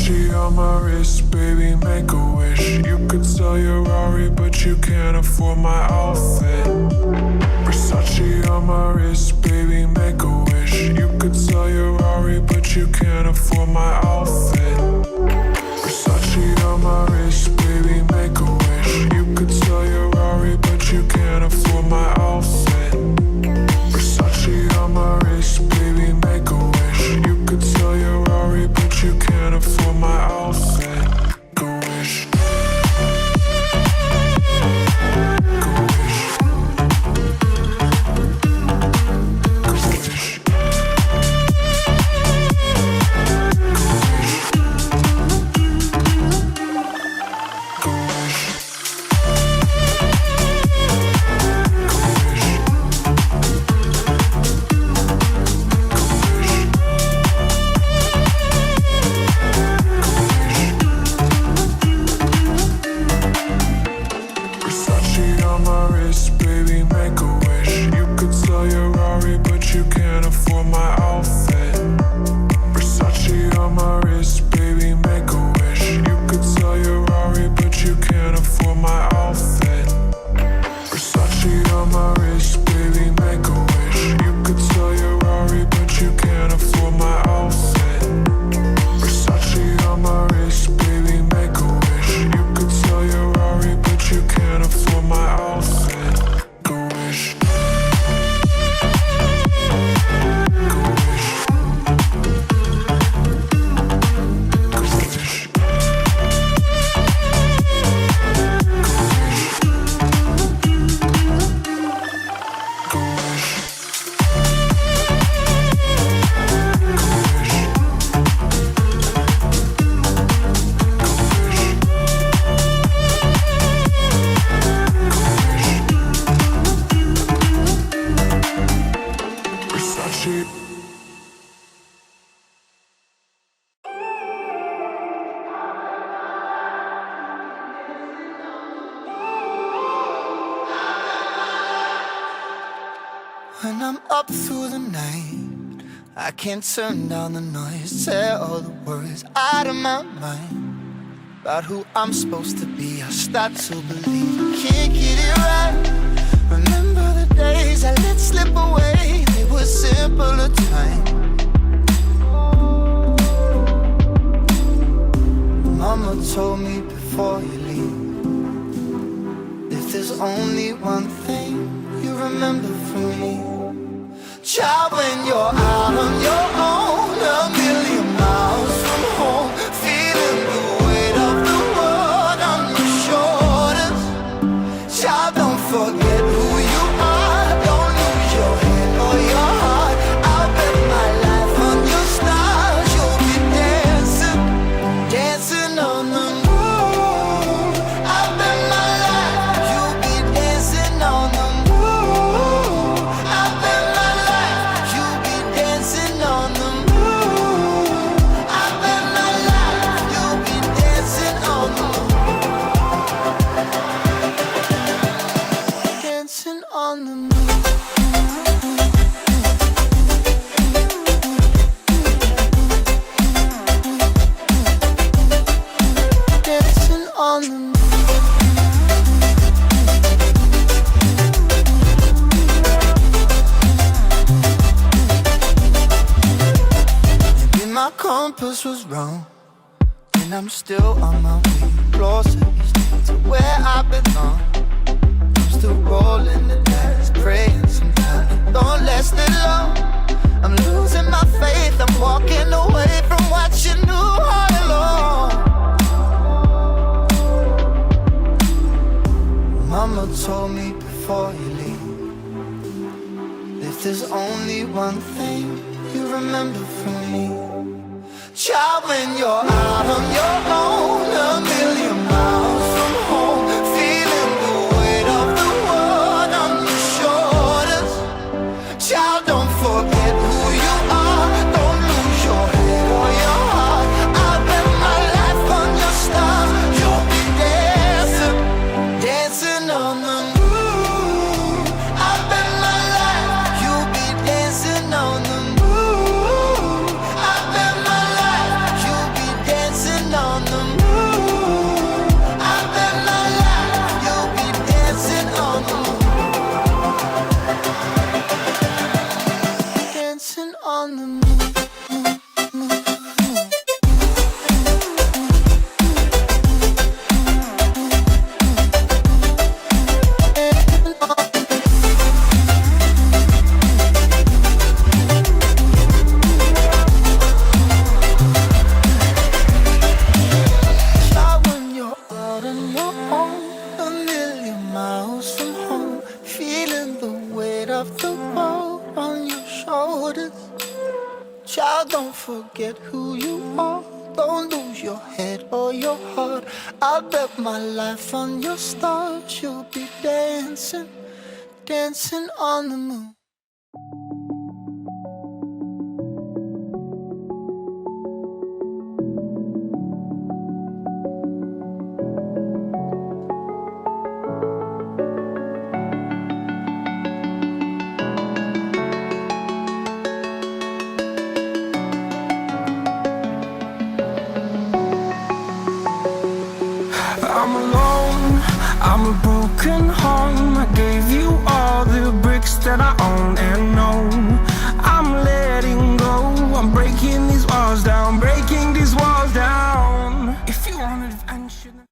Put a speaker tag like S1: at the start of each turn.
S1: Versace on my wrist, baby, make a wish. You could sell your Rari, but you can't afford my outfit. Versace on my wrist, baby, make a wish. You could sell your Rari, but you can't afford my outfit. Versace on my wrist, baby, make a wish. You could sell your Rari, but you can't afford my outfit. Versace on my wrist, baby, make a wish. You could sell your Rari, but you can't afford my outfit. Go wish. Go wish. Go wish.
S2: When I'm up through the night, I can't turn down the noise, tear all the worries out of my mind. About who I'm supposed to be, I start to believe I can't get it right. Remember the days I let slip away, they were simpler times. Mama told me before you leave, if there's only one thing you remember from me, child, when you're out on your own, a million miles from home, feeling the weight of the world on your shoulders. Child, don't forget who you are, don't lose your head or your heart. I'll bet my life on your stars, you'll be dancing, dancing on the moon. I'll bet my life, you'll be dancing on the moon. I'll bet my life, you'll be dancing on the moon. I bet my life, you'll be dancing on the moon. Dancing on the moon. Dancing on the moon. Maybe my compass was wrong, and I'm still on my way closer each day to where I belong. I'm still rolling the dice, praying sometimes it don't last that long. I'm losing my faith, I'm walking away from what you knew all along. Mama told me before you leave, if there's only one thing you remember from me, child, when you're out on your own, a million miles from home, feeling the weight of the world on your shoulders. Child, don't forget who you are, don't lose your head or your heart. I'll bet my life on your stars, you'll be dancing, dancing on the moon. I'll bet my life, you'll be dancing on the moon. I bet my life, you'll be dancing. forget who you are. Don't lose your head or your heart. I'll bet my life on your stars. You'll be dancing, dancing on the moon.
S3: I'm alone, I'm a broken home. I gave you all the bricks that I own and know. I'm letting go, I'm breaking these walls down, breaking these walls